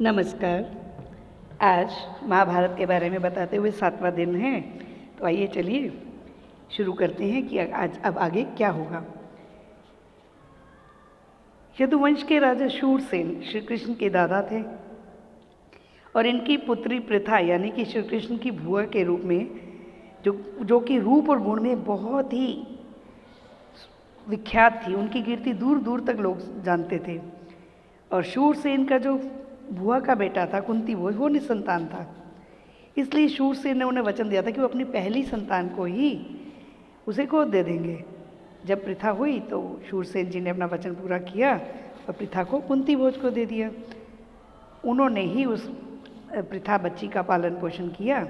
नमस्कार। आज महाभारत के बारे में बताते हुए 7वां दिन है, तो आइए चलिए शुरू करते हैं कि आज अब आगे क्या होगा। यदुवंश के राजा शूरसेन श्री कृष्ण के दादा थे और इनकी पुत्री पृथा यानी कि श्री कृष्ण की बुआ के रूप में जो कि रूप और गुण में बहुत ही विख्यात थी। उनकी कीर्ति दूर दूर तक लोग जानते थे। और शूरसेन का जो बुआ का बेटा था कुंती वो निसंतान था। इसलिए शूरसेन ने उन्हें वचन दिया था कि वो अपनी पहली संतान को ही उसे गोद दे देंगे। जब पृथा हुई तो शूरसेन जी ने अपना वचन पूरा किया और पृथा को कुंती भोज को दे दिया। उन्होंने ही उस पृथा बच्ची का पालन पोषण किया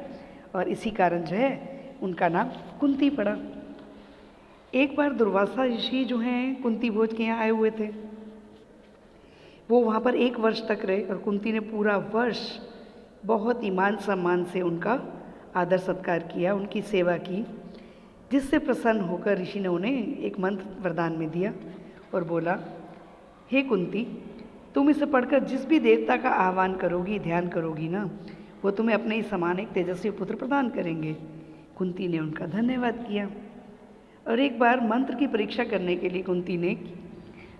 और इसी कारण जो है उनका नाम कुंती पड़ा। एक बार दुर्वासा ऋषि जो हैं कुंती भोज के यहाँ आए हुए थे। वो वहाँ पर 1 वर्ष तक रहे और कुंती ने पूरा वर्ष बहुत ईमान सम्मान से उनका आदर सत्कार किया, उनकी सेवा की, जिससे प्रसन्न होकर ऋषि ने उन्हें एक मंत्र वरदान में दिया और बोला, हे कुंती, तुम इसे पढ़कर जिस भी देवता का आह्वान करोगी, ध्यान करोगी ना, वो तुम्हें अपने ही समान एक तेजस्वी पुत्र प्रदान करेंगे। कुंती ने उनका धन्यवाद किया और एक बार मंत्र की परीक्षा करने के लिए कुंती ने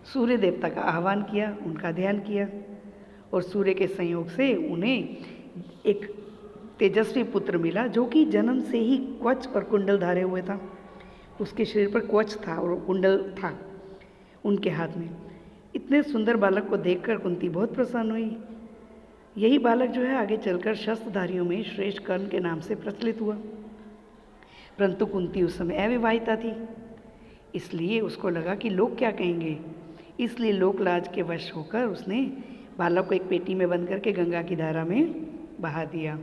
सूर्य देवता का आह्वान किया, उनका ध्यान किया और सूर्य के संयोग से उन्हें एक तेजस्वी पुत्र मिला जो कि जन्म से ही कवच और कुंडल धारे हुए था। उसके शरीर पर कवच था और कुंडल था उनके हाथ में। इतने सुंदर बालक को देखकर कुंती बहुत प्रसन्न हुई। यही बालक जो है आगे चलकर शस्त्रधारियों में श्रेष्ठ कर्ण के नाम से प्रचलित हुआ। परंतु कुंती उस समय अविवाहिता थी, इसलिए उसको लगा कि लोग क्या कहेंगे। इसलिए लोकलाज के वश होकर उसने बालक को एक पेटी में बंद करके गंगा की धारा में बहा दिया।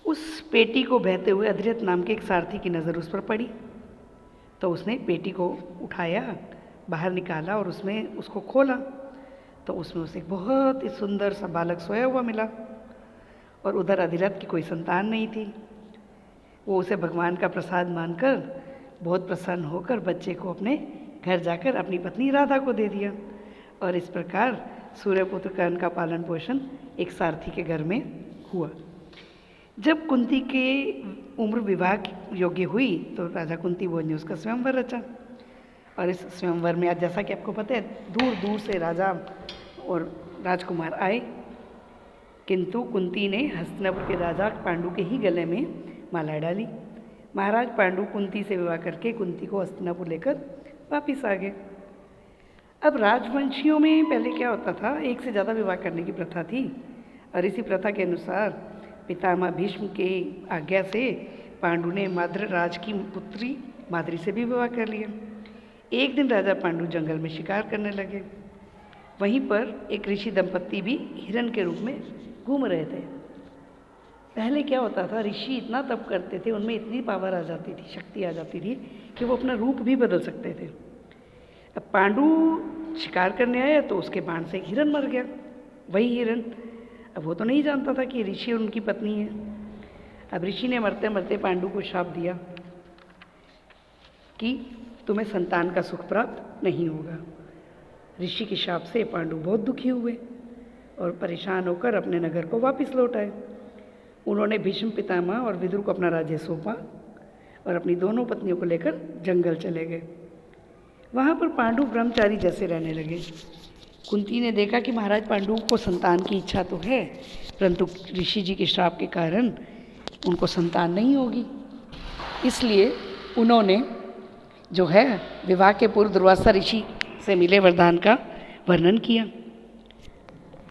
उस पेटी को बहते हुए अधृत नाम के एक सारथी की नज़र उस पर पड़ी, तो उसने पेटी को उठाया, बाहर निकाला और उसमें उसको खोला, तो उसमें उसे एक बहुत ही सुंदर सा बालक सोया हुआ मिला और उधर अधिरथ की कोई संतान नहीं थी। वो उसे भगवान का प्रसाद मानकर बहुत प्रसन्न होकर बच्चे को अपने घर जाकर अपनी पत्नी राधा को दे दिया और इस प्रकार सूर्यपुत्र कर्ण का पालन पोषण एक सारथी के घर में हुआ। जब कुंती के उम्र विवाह योग्य हुई तो राजा कुंती भोज ने उसका स्वयंवर रचा और इस स्वयंवर में आज जैसा कि आपको पता है दूर दूर से राजा और राजकुमार आए, किंतु कुंती ने हस्तिनापुर के राजा पांडु के ही गले में माला डाली। महाराज पांडु कुंती से विवाह करके कुंती को हस्तिनापुर लेकर वापिस आ गए। अब राजवंशियों में पहले क्या होता था, एक से ज़्यादा विवाह करने की प्रथा थी और इसी प्रथा के अनुसार पितामह भीष्म के आज्ञा से पांडु ने माद्र राज की पुत्री माद्री से भी विवाह कर लिया। एक दिन राजा पांडु जंगल में शिकार करने लगे। वहीं पर एक ऋषि दंपत्ति भी हिरण के रूप में घूम रहे थे। पहले क्या होता था, ऋषि इतना तप करते थे, उनमें इतनी पावर आ जाती थी, शक्ति आ जाती थी कि वो अपना रूप भी बदल सकते थे। अब पांडु शिकार करने आया तो उसके बाण से एक हिरण मर गया। वही हिरण, अब वो तो नहीं जानता था कि ऋषि और उनकी पत्नी है। अब ऋषि ने मरते मरते पांडु को शाप दिया कि तुम्हें संतान का सुख प्राप्त नहीं होगा। ऋषि के शाप से पांडु बहुत दुखी हुए और परेशान होकर अपने नगर को वापस लौट आए। उन्होंने भीष्म पितामह और विदुर को अपना राज्य सौंपा और अपनी दोनों पत्नियों को लेकर जंगल चले गए। वहाँ पर पांडु ब्रह्मचारी जैसे रहने लगे। कुंती ने देखा कि महाराज पांडु को संतान की इच्छा तो है, परंतु ऋषि जी के श्राप के कारण उनको संतान नहीं होगी। इसलिए उन्होंने जो है विवाह के पूर्व दुर्वासा ऋषि से मिले वरदान का वर्णन किया।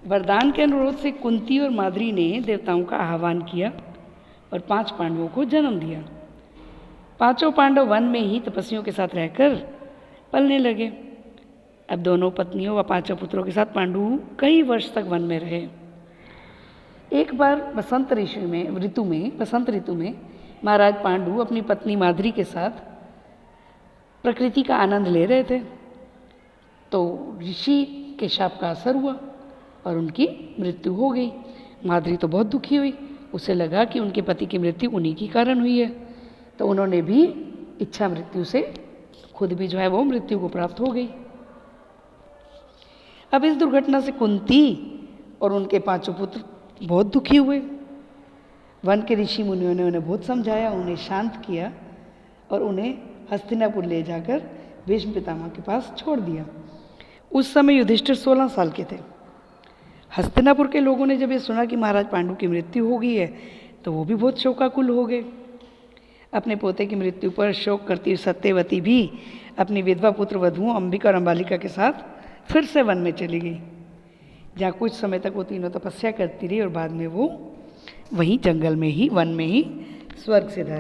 वरदान के अनुरोध से कुंती और माद्री ने देवताओं का आह्वान किया और 5 पांडवों को जन्म दिया। 5 पांडव वन में ही तपस्वियों के साथ रहकर पलने लगे। अब दोनों पत्नियों व 5 पुत्रों के साथ पांडु कई वर्ष तक वन में रहे। एक बार बसंत ऋतु में महाराज पांडु अपनी पत्नी माद्री के साथ प्रकृति का आनंद ले रहे थे, तो ऋषि के शाप का असर हुआ और उनकी मृत्यु हो गई। माद्री तो बहुत दुखी हुई, उसे लगा कि उनके पति की मृत्यु उन्हीं के कारण हुई है, तो उन्होंने भी इच्छा मृत्यु से खुद भी जो है वो मृत्यु को प्राप्त हो गई। अब इस दुर्घटना से कुंती और उनके पांचों पुत्र बहुत दुखी हुए। वन के ऋषि मुनियों ने उन्हें बहुत समझाया, उन्हें शांत किया और उन्हें हस्तिनापुर ले जाकर भीष्म पितामह के पास छोड़ दिया। उस समय युधिष्ठिर 16 साल के थे। हस्तिनापुर के लोगों ने जब ये सुना कि महाराज पांडु की मृत्यु हो गई है तो वो भी बहुत शोकाकुल हो गए। अपने पोते की मृत्यु पर शोक करती सत्यवती भी अपनी विधवा पुत्र वधुओं अंबिका और अंबालिका के साथ फिर से वन में चली गई, जहाँ कुछ समय तक वो तीनों तपस्या करती रही और बाद में वो वहीं जंगल में ही, वन में ही स्वर्ग सिधारे।